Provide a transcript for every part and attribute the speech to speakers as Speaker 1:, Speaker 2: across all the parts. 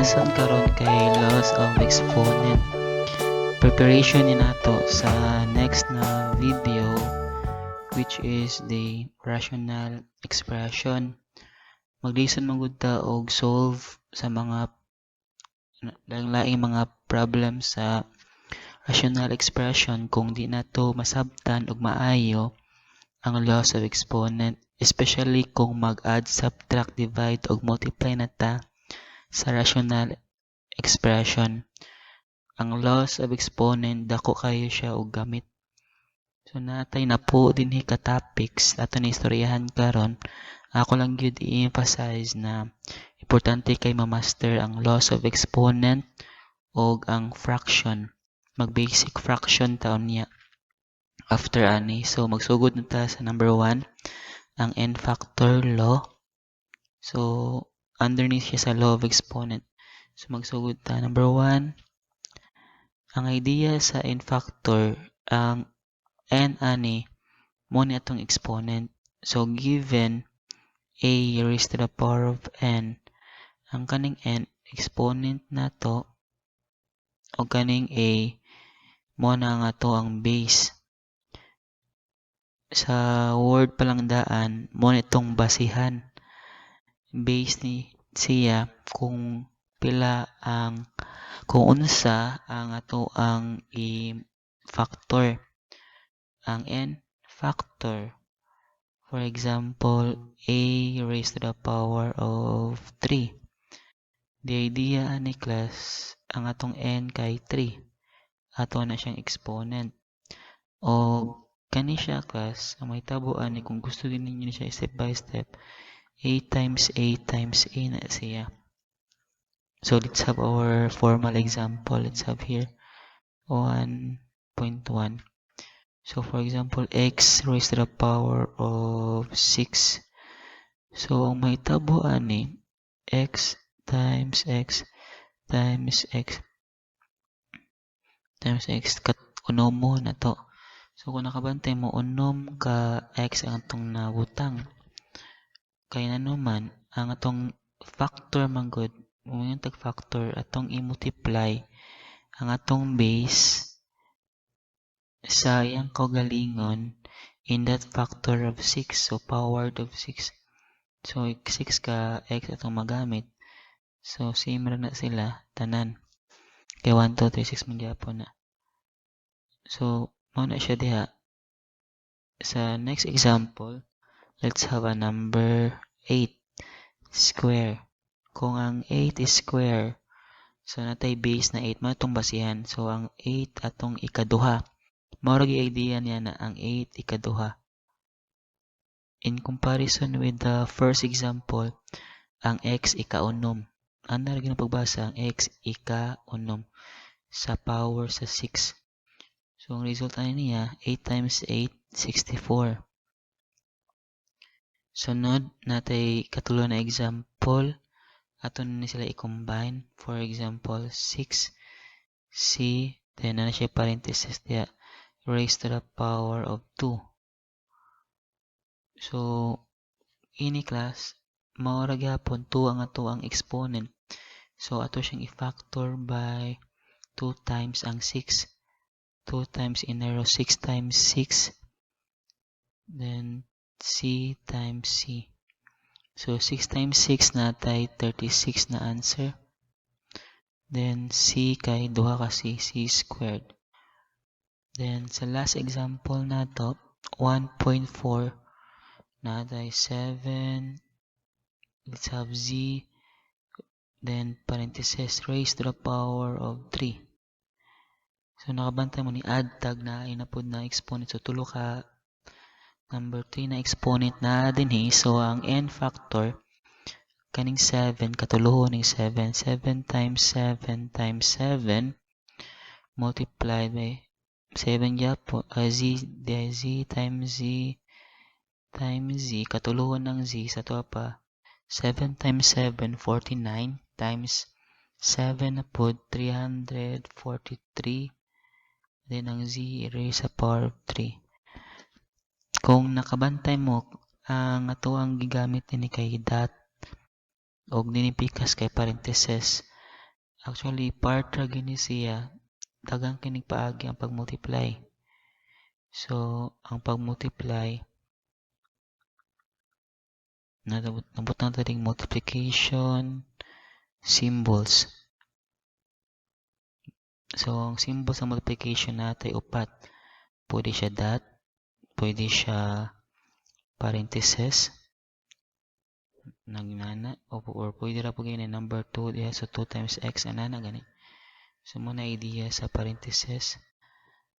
Speaker 1: Lesson karon kay laws of exponent. Preparation ni nato sa next na video, which is the rational expression. Mag-listen magud ta og solve sa mga laing mga problem sa rational expression kung di nato masabtan og maayo ang laws of exponent, especially kung mag-add, subtract, divide og multiply na ta sa rational expression. Ang laws of exponent dako kayo siya og gamit. So natay na po dinhi ka topics ato ni istoryahan karon. Ako lang gyud i-emphasize na importante kay ma-master ang laws of exponent og ang fraction. Mag-basic fraction taon niya after ani. So magsugod na ta sa number 1, ang n-factor law. So underneath siya sa law of exponent. So magsugod ta number 1. Ang idea sa n-factor, ang n ani mo ni atong exponent. So given a raised to the power of n, ang kaning n exponent nato o kaning a mo na nga to ang base. Sa word palang daan mo nitong basihan. Base ni siya kung pila ang kung unsa ang ato ang i-factor. Ang n factor, for example, a raised to the power of 3. The idea ni class, ang atong n kay 3. Ato na siyang exponent. O kani siya class, ang may tabuan ni kung gusto din ninyo siya step by step, a times a times a na siya. So let's have our formal example. Let's have here 1.1. So for example, x raised to the power of 6. So ang may tabuan ni x times x times x times x unom mo na to. So kung nakabantay mo unom ka x ang atong nabutang, kay nanuman ang atong factor man gud yung tag factor atong i-multiply ang atong base sa iyang kaugalingon in that factor of 6, so powered of 6. So 6 ka x atong magamit. So same ra na sila tanan. Kay 1 2 3 6 man gyapon na. So mao na siya diha. Sa next example, let's have a number 8 square. Kung ang 8 is square, so natay base na 8 mo itong basihan. So ang 8 atong ikaduha. Mao ra gyud idea niya na ang 8 ikaduha. In comparison with the first example, ang x ikaunom. Ana ra gyud pagbasa ang x ikaunom sa power sa 6. So ang result ani niya 8 times 8 64. Sunod natay katulo na example. Ato na sila i-combine. For example, 6c, then na siya parenthesis diya, raised to the power of 2. So, ini class, maura gyapon 2 ang ato ang exponent. So, ato siyang i-factor by 2 times ang 6. 2 times in a row, 6 times 6. Then, c times c. So, 6 times 6 natay 36 na answer. Then, c kay duha ka c squared. Then, sa last example nato, 1.4 natay 7. Let's have z. Then, parenthesis raised to the power of 3. So, nakabantay mo ni add tag na inapod na exponent. So, tulo ka number 3 na exponent na dinhi. So, ang n factor kaning 7 katuluhon ning 7. 7 times 7 times 7 multiplied by 7 gyapon z times z times z katuluhon ng z sa to pa 7 times 7 49 times 7 na pod 343, then ang z raised sa power of 3. Kung nakabantay mo, ang ato ang gigamit ni kay dot og dinipikas kay parenthesis. Actually, part ra gini siya, daghang kining paagi ang pag-multiply. So, ang pag-multiply, nabot na taning multiplication symbols. So, ang symbol sa multiplication natin upat. Pwede siya dot, pwede siya parenthesis, nagnana, or pwede ra po ganyan number 2 diha, so 2 times x anana gani. So muna idea sa parenthesis.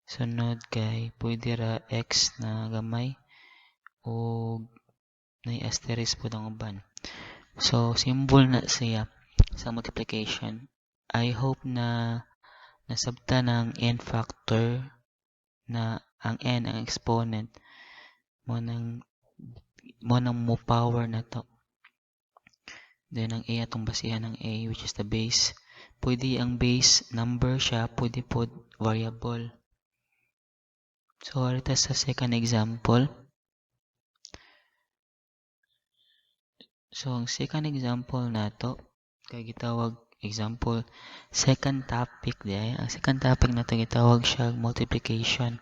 Speaker 1: Sunod kay pwede ra x na gamay o na asterisk po ang uban. So symbol na siya sa multiplication. I hope na nasabta ng n factor na ang n ang exponent mo nang mo power na to. Then ang a atong basihan ng a, which is the base. Pwede ang base number siya, pwede po variable. So arita sa second example. So ang second example nato kay gitawag example second topic diay. Ang second topic nato gitawag siya multiplication.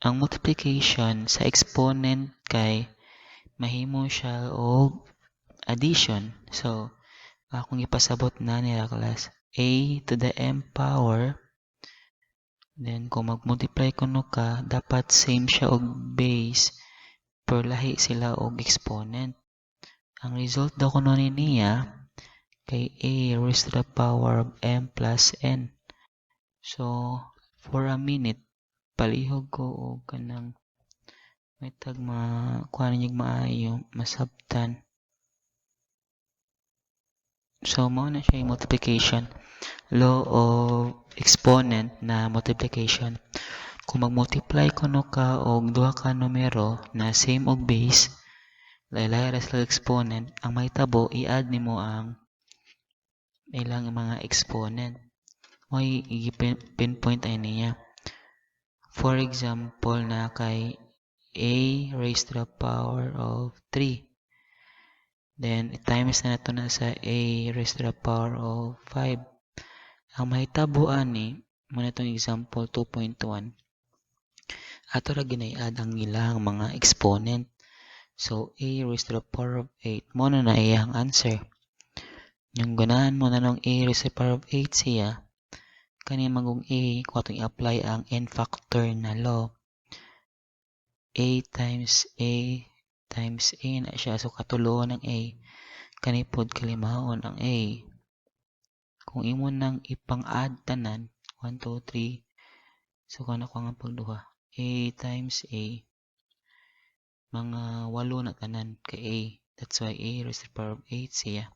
Speaker 1: Ang multiplication sa exponent kay mahimo siya og addition. So akong ipasabot na nila class a to the m power, then kung mag-multiply kuno ka dapat same siya og base pero lahi sila og exponent. Ang result daw kuno niya kay a raised to the power of m plus n. So for a minute palihog ko og kanang may tag kuha niyo maayo masabtan. So mao na siya yung multiplication. Law of exponent na multiplication. Kung mag-multiply kuno ka og duha ka numero na same og base, lahi-lahi ra sila exponent, ang mahitabo i-add nimo ang ilang mga exponent. May pinpoint ay niya. For example, na kay a raised to the power of 3. Then, times na nato na sa a raised to the power of 5. Ang mahitabo ani, muna itong example 2.1. Ato ra ginay-add ang ilang mga exponent. So, a raised to the power of 8. Mo na iyang answer. Yung ganahan mo na nung a raised to the power of 8 siya, kani magong a, kung atong i-apply ang n factor na law, a times a times a na siya. So, katuloan ng a, kani pod kalimahon ang a. Kung imo nang ipang-add tanan, 1, 2, 3, so kana ko nga pagduha, a times a, mga 8 na tanan kay a. That's why a raised to the power of 8 siya.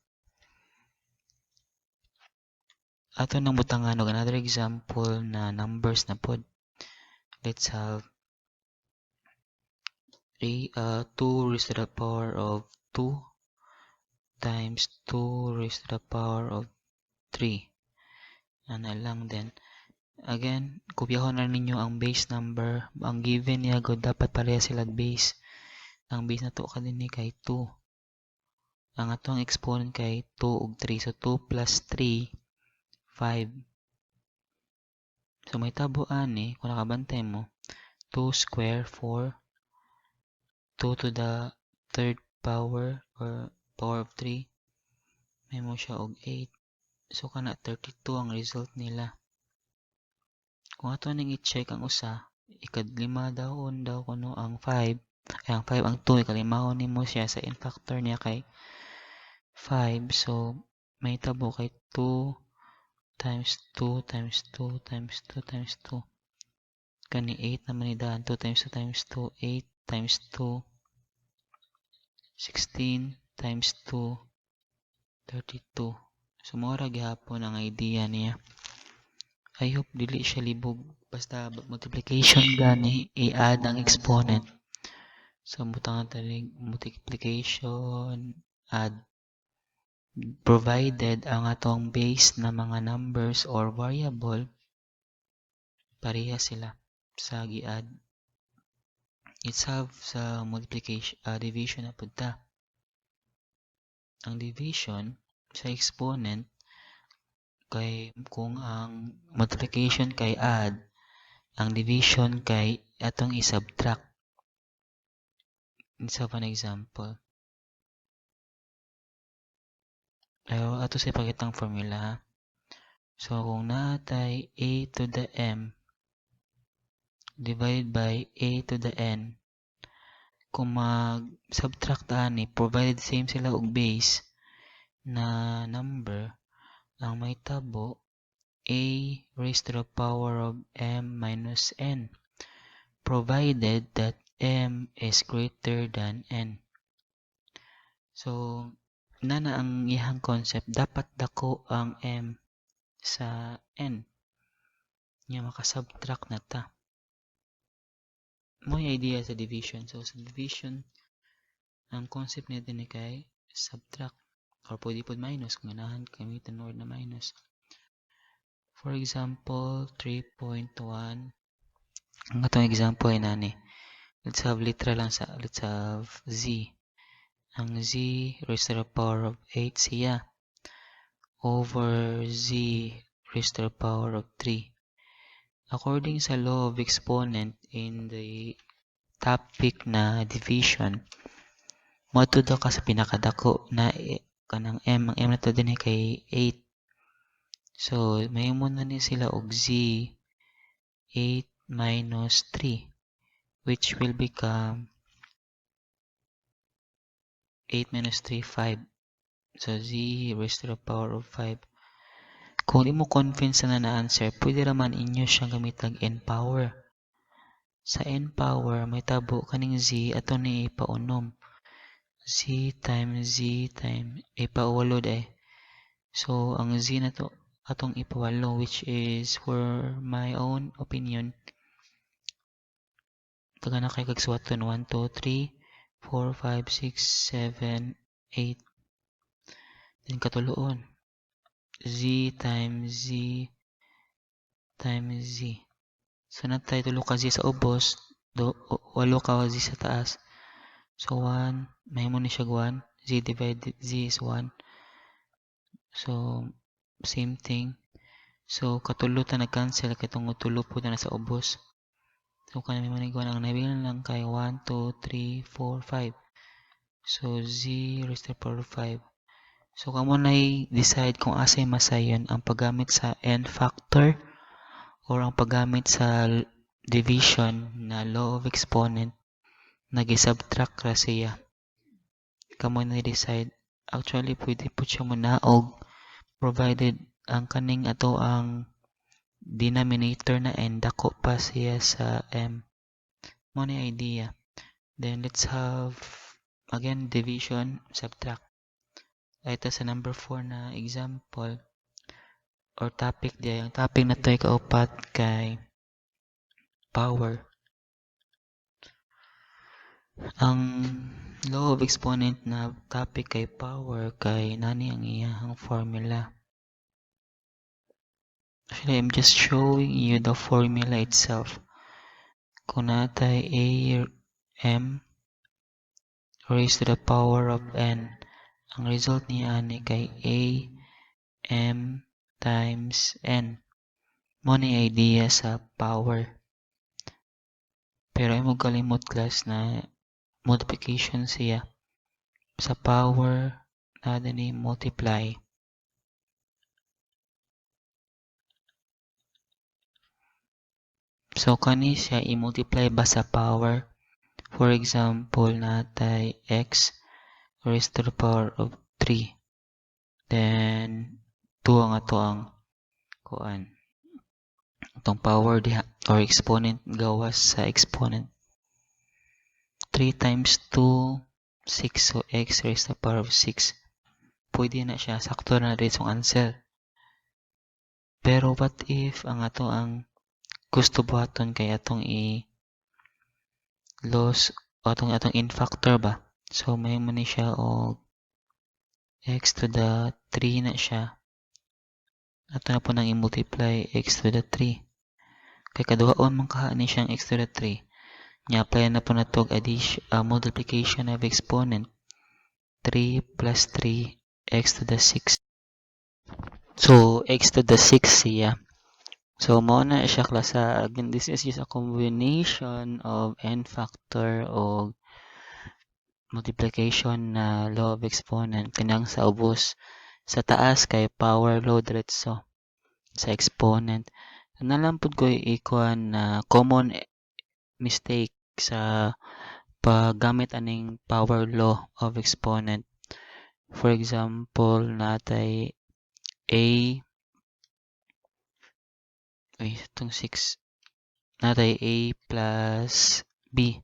Speaker 1: Ato nang butangan og another example na numbers na pod. Let's have 2 raised to the power of 2 times 2 raised to the power of 3. Ana lang din. Again, kopyahon na ninyo ang base number. Ang given niya go dapat pareha sila base. Ang base na to kanini kay 2. Ang atong exponent kay 2 ug 3. So 2 plus 3 5. So may tabo ani kung nakabantay mo 2 square 4, 2 to the third power or power of 3, may mo siya og 8. So kana 32 ang result nila. Kung ato ning i-check ang usa, ikadlima daon daw kuno ang 5, ay ang 5 ang 2 ikalimahon nimo siya sa n factor niya kay 5. So may tabo kay 2 times 2 times 2 times 2 times 2. Kani 8 naman ni daan. 2 times 2 times 2, 8 times 2, 16 times 2, 32. So mora gihapon ang idea niya. I hope dili siya libog. Basta multiplication gani, i-add ang exponent. So butangan tanig multiplication, add. Provided ang atong base na mga numbers or variable pareha sila sa gi-add. It's have sa multiplication division na punta. Ang division sa exponent kay kung ang multiplication kay add, ang division kay atong i-subtract. Isa pa na example. Pero ato sa ipakitang formula ha. So kung naatay a to the m divided by a to the n, kung mag-subtract ani, provided same sila og base na number, ang may tabo a raised to the power of m minus n, provided that m is greater than n. So, nana ang ihang concept, dapat dako ang m sa n. Nga makasubtract na ta. Mo idea sa division. So, sa division, ang concept nito ni kay subtract or pwede po minus kung ganahan gamitan word na minus. For example, 3.1. Ang atong example ay nani. Let's have literal lang sa, let's have z. Ang z raised to the power of 8 siya over z raised to the power of 3. According sa law of exponent in the topic na division, matudo ka sa pinakadako na kanang m. Ang m na to din kay 8. So, may muna ni sila og z 8 minus 3, which will become 8 minus 3, 5. So, z raised to the power of 5. Kung di mo convince na na-answer, pwede raman inyo siyang gamitag n power. Sa n power, may tabo kaning z ato ni ipaunom. Z times ipawalo day. So, ang z na to atong ipawalo, which is for my own opinion, taga na kay kagsuwaton 1, 2, 3, 4, 5, 6, 7, 8. Then katuloon. Z times z times z. So, natay tulo ka z sa ubos, 8 ka z sa taas. So, 1, may mo ni siya 1. Z divided z is 1. So, same thing. So, katulo ta nag-cancel kay itong tulo po na sa ubos. So, kung may maniguan, ang nabilan lang kay 1, 2, 3, 4, 5. So, z raised to the power of 5. So, kamo na i-decide kung asay masayon ang paggamit sa n factor or ang paggamit sa division na law of exponent nag-subtract ra siya. Kamo na i-decide. Actually, pwede po siya munaog provided ang kaning ato ang denominator na n dako pa siya sa m. Mo ni idea. Then, let's have again division, subtract. Ito sa number 4 na example or topic diya. Yung topic na ito ay kaupat kay power. Ang law of exponent na topic kay power kay nani ang iyang formula. Actually, I'm just showing you the formula itself. Kung natay a m raised to the power of n, ang result niya ani kay a m times n. Mo ni idea sa power. Pero ay mo kalimot class na multiplication siya. Sa power na ni multiply. So, kani siya i-multiply ba sa power? For example, natay x raised to the power of 3. Then, 2 ang ato ang kuan. Itong power diha or exponent gawas sa exponent. 3 times 2, 6. So, x raised to the power of 6. Pwede na siya. Sakto na rin yung answer. Pero what if ang ato ang gusto buhaton kay atong i-loss o atong in factor ba? So, may mo ni siya o x to the 3 na siya. Ato na po nang i-multiply x to the 3. Kay kaduhaon mong kahaan ni siyang x to the 3. Ni-apply na po na ito multiplication of exponent. 3 plus 3 x to the 6. So, x to the 6 siya. So, mao na siya klasa. Again, this is just a combination of n factor o multiplication na law of exponent kanang sa ubos sa taas kay power law diretso sa exponent. Nalampod ko ikuan na common mistake sa paggamit aning power law of exponent. For example, natay a itong 6 natay a plus b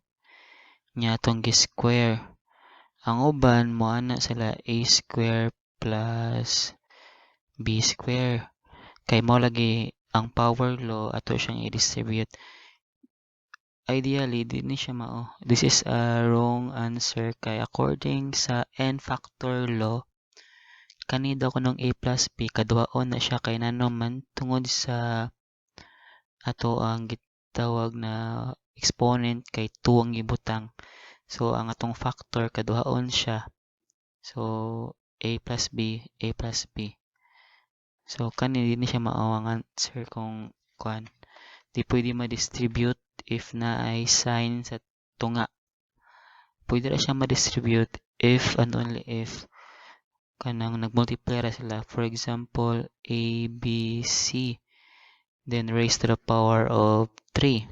Speaker 1: nya atong gi-square. Ang uban mo ana sila a square plus b square. Kay mo lagi ang power law ato siyang i-distribute. Ideally, di ni siya mao. This is a wrong answer kay according sa n factor law, kani daw kunong a plus b kaduhaon na siya kay nanoman tungod sa ato ang gitawag na exponent kay 2 ang gibutang. So, ang atong factor kaduhaon siya. So, a plus b, a plus b. So, kani di siya mao ang answer kung kuan. Di pwede ma-distribute if na ay sign sa tunga. Pwede ra siya ma-distribute if and only if kanang nagmultiply ra sila. For example, a, b, c, then raised to the power of 3.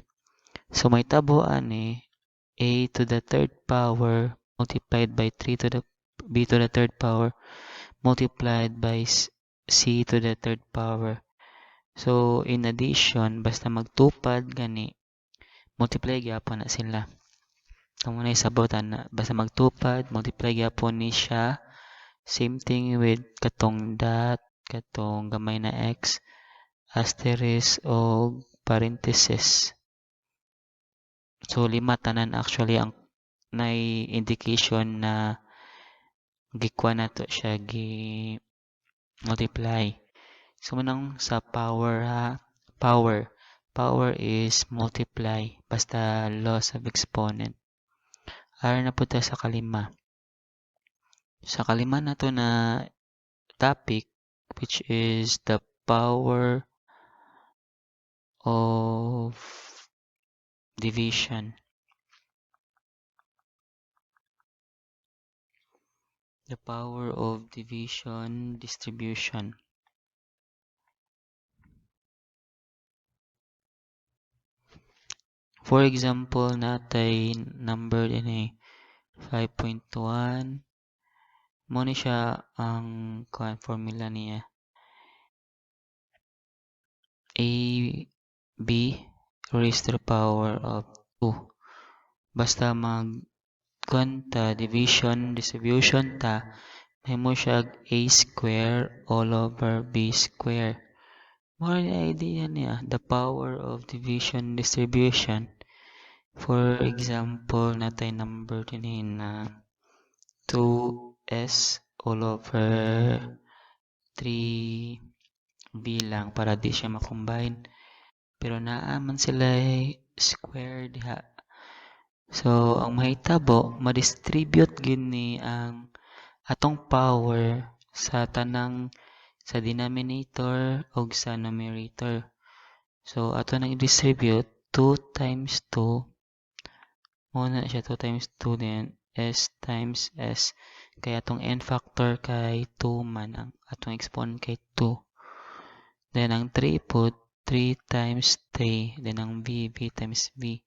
Speaker 1: So, may tabuan a to the third power multiplied by 3 to the b to the third power multiplied by c to the third power. So, in addition, basta magtupad gani, multiply gyapon na sila. Kamo na isabutan na basta magtupad, multiply gyapon ni siya. Same thing with katong dot, katong gamay na x, asterisk o parenthesis. So, 5 tanan actually ang nay indication na gikuha na to siya multiply. So, manang sa power ha, power is multiply basta laws of exponent. Ara na po ta sa kalima. Sa kalima na to na topic which is the power of division. The power of division distribution. For example, natay number din 5.1. Mo ni siya ang formula niya. A, B raised to the power of 2. Basta division, distribution ta, may mo siya a square all over b square. More idea niya, the power of division, distribution. For example, natay number din na 2s all over 3b lang para di siya makombine. Pero naaman sila square diha. So, ang mahitabo, ma-distribute gini ang atong power sa tanang sa denominator o sa numerator. So, ato nang i-distribute 2 times 2. Muna siya 2 times 2 din. S times S. Kaya atong n factor kay 2 man. Ang atong exponent kay 2. Then, ang 3 put 3 times 3. Then, ang v times v.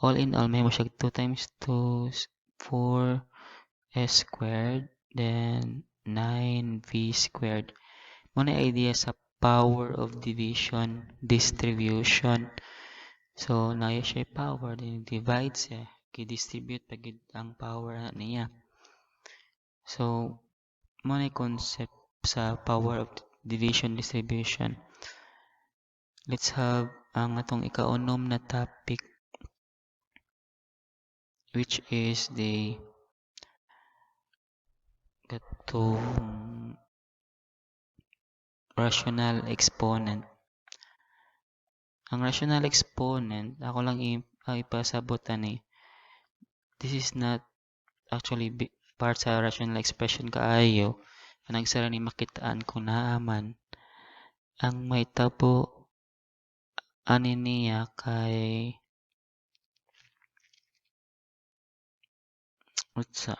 Speaker 1: All in all, may mo siya 2 times 2, 4 s squared. Then, 9v squared. Muna idea sa power of division, distribution. So, na siya power, then divide siya. I-distribute pagid ang power niya. So, muna concept sa power of division, distribution. Let's have ang atong ikaunom na topic which is the katong rational exponent. Ang rational exponent, ako lang ipasabot this is not actually part sa rational expression kaayo. Kanang sara ni makitaan kung naaman ang may tabo ani niya kay utsa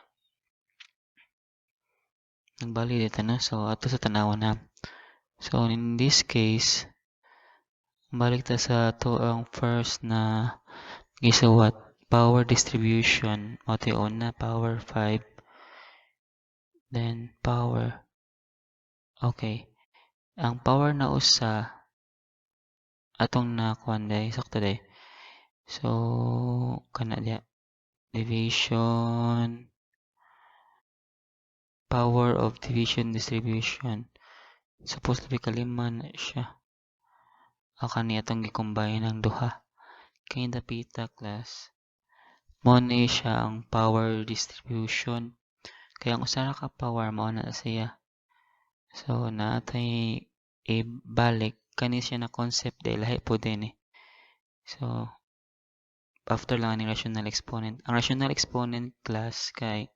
Speaker 1: nagbali dito no, so ato sa tanawan na. So in this case balik ta sa to ang first na gisuwat power distribution o una power 5 then power okay ang power na usa atong nakuan day sakto day so kana dia division power of division distribution supposedly kalima na siya kani atong gi-combine ang duha kay dapita class mo ni siya ang power distribution kaya ang usa ra ka power mao na siya so naatay ibalik kani siya na concept day lahi po din so after lang ang rational exponent ang rational exponent class kay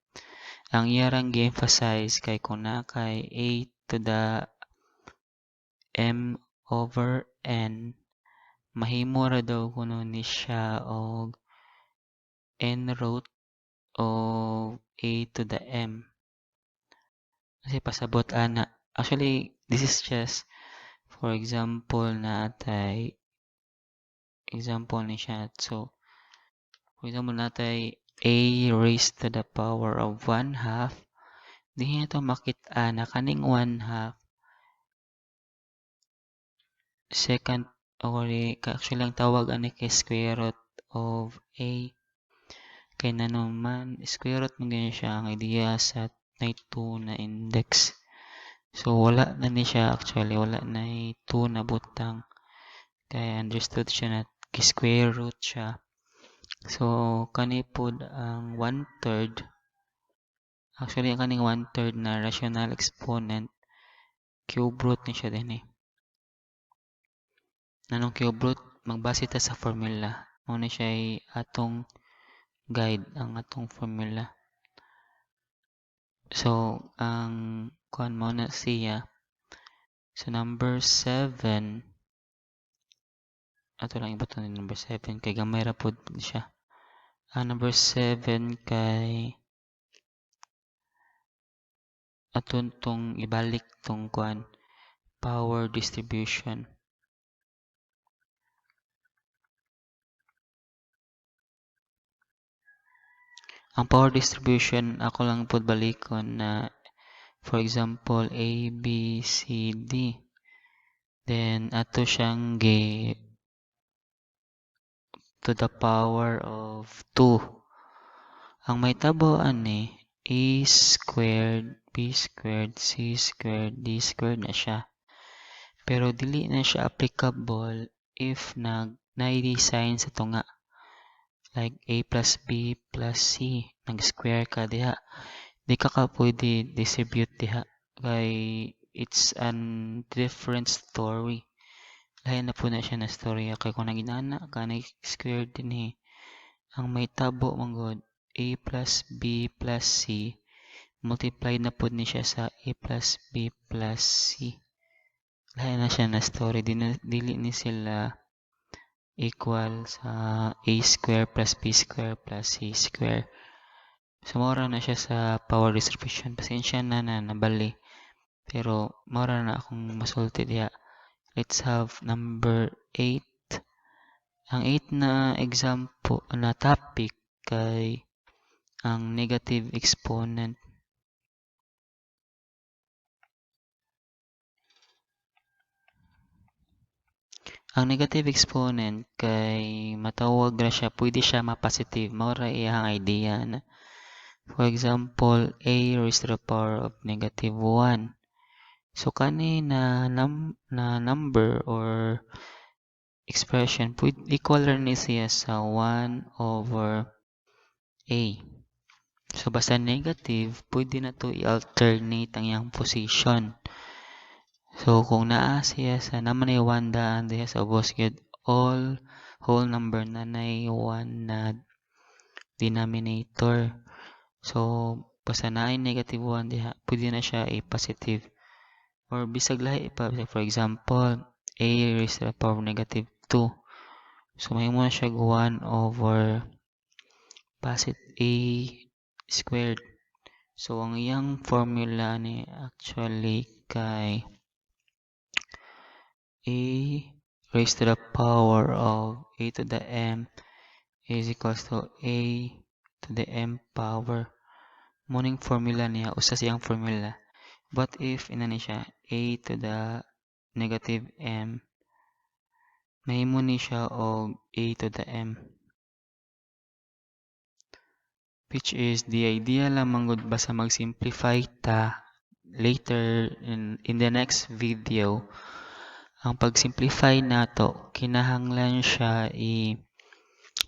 Speaker 1: ang iyarang gi-emphasize kay kung na kay a to the m over n mahimo ra daw kuno ni siya og n root of a to the m kasi pasabot ana actually this is just for example natay example ni siya so for example natay a raised to the power of 1/2 dihi nato makit-a na kaning 1/2 second or actually ang tawag ani kay square root of a kay nanuman square root man ganyan siya ang idea sa nay 2 na index so wala na ni siya actually wala na 2 na butang kay understood siya na square root siya so kani pod ang 1/3 actually ang kaning 1/3 na rational exponent cube root ni siya din nanong cube root magbase ta sa formula mao ni siya atong guide ang atong formula so ang kuan mo na siya so number 7 ato lang ibuton ni number 7 kay gamay ra pod siya ang number 7 kay aton tong ibalik tong kuan power distribution ang power distribution ako lang pod balikon na for example A, B, C, D then ato siyang to the power of 2 ang may tabo ani A squared, B squared, C squared, D squared na siya pero dili na siya applicable if na-design sa tunga like A plus B plus C nag-square ka diha di ka pwede distribute diha kay it's an different story lahi na po na siya na story kay kung naginana ka square din ang may tabo manggod A plus B plus C multiply na po ni siya sa A plus B plus C lahi na siya na story dili ni sila equal sa A square plus B square plus C square so mora na siya sa power distribution pasensya na nabali pero mora na akong masulti diha let's have number 8 ang 8 na example na topic kay ang negative exponent ang negative exponent kay matawag ra siya pwede siya ma-positive mao ra iyang idea na for example a raised to the power of negative 1 so kani na number or expression pwede equal ra ni siya sa 1 over a so basta negative pwede na to i-alternate ang iyang position so kung naa siya sa naman ay 1 daan diha sa ubos gyud all whole number na nay 1 na denominator so basta na ay negative 1 diha, pwede na siya i-positive. Or bisag lahi pa, for example, a raised to the power of negative 2. So mahimo na siya 1 over positive a squared. So ang iyang formula ni actually kay a raised to the power of a to the m is equals to a to the m power. Muning formula niya, usa siyang formula. But if inani siya a to the negative m, mahimo ni siya og a to the m. Which is the idea lamang gud basta mag-simplify ta later in the next video. Ang pag-simplify nato, kinahanglan siya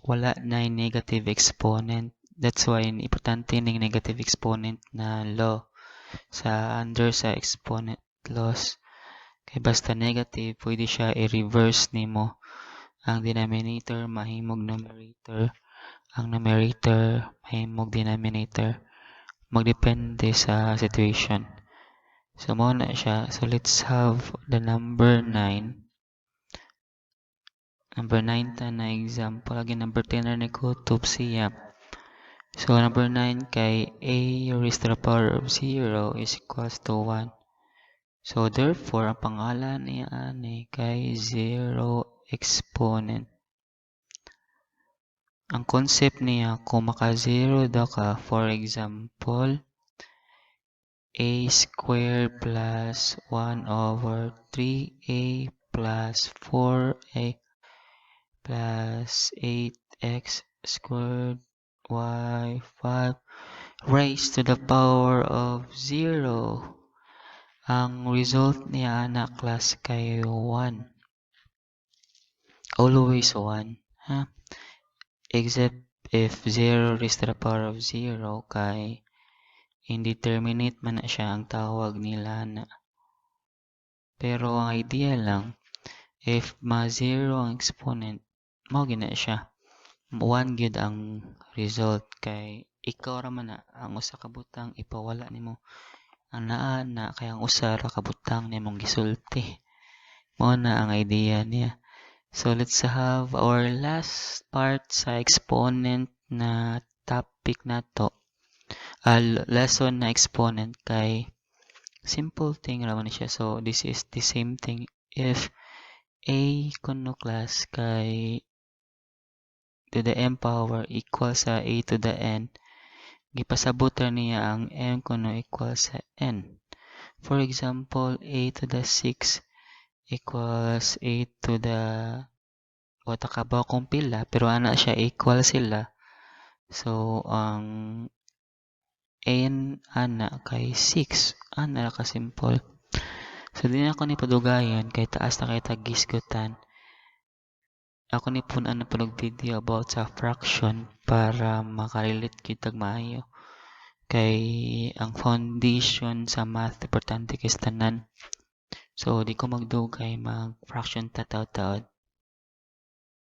Speaker 1: wala na negative exponent. That's why importante ning negative exponent na law under sa exponent laws. Kay basta negative, pwede siya i-reverse nimo. Ang denominator mahimog numerator. Ang numerator mahimog denominator. Magdepende sa situation. So, mo na siya. So, let's have the number 9. Number 9 ta na example. Again, number 10 na nikutup siya. So, number 9 kay a raised to the power of 0 is equals to 1. So, therefore, ang pangalan niya ani kay 0 exponent. Ang concept niya, kung maka-0 daw ka, for example, a squared plus 1 over 3a plus 4a plus 8x squared y 5 raised to the power of 0. Ang result niya na class kay 1. Always 1. Ha? Except if 0 raised to the power of 0 kay indeterminate man na siya ang tawag nila na. Pero ang idea lang, if ma-0 ang exponent, mao gina siya. 1 gyud ang result kay ikaw ra man na ang usa ka butang ipawala nimo. Ang naa na kay ang usa ra ka butang nimong gisulti. Mao na ang idea niya. So let's have our last part sa exponent na topic nato. Lesson na exponent kay simple thing raman siya. So this is the same thing if a kuno class kay to the m power equals sa a to the n, gipasabot ra niya ang m kuno equals sa n. For example, a to the 6 equals a to the wata kabaw kung pila pero ana siya equal sila. So ang n ana kay 6, ana ra ka simple. So di na ako ni padugayon kay taas na kay tagisgutan. Ako ni pun ano punog video about sa fraction para makarelate kitag maayo. Kay ang foundation sa math importante kay tanan. So di ko magdugay mag fraction tataw-tawd.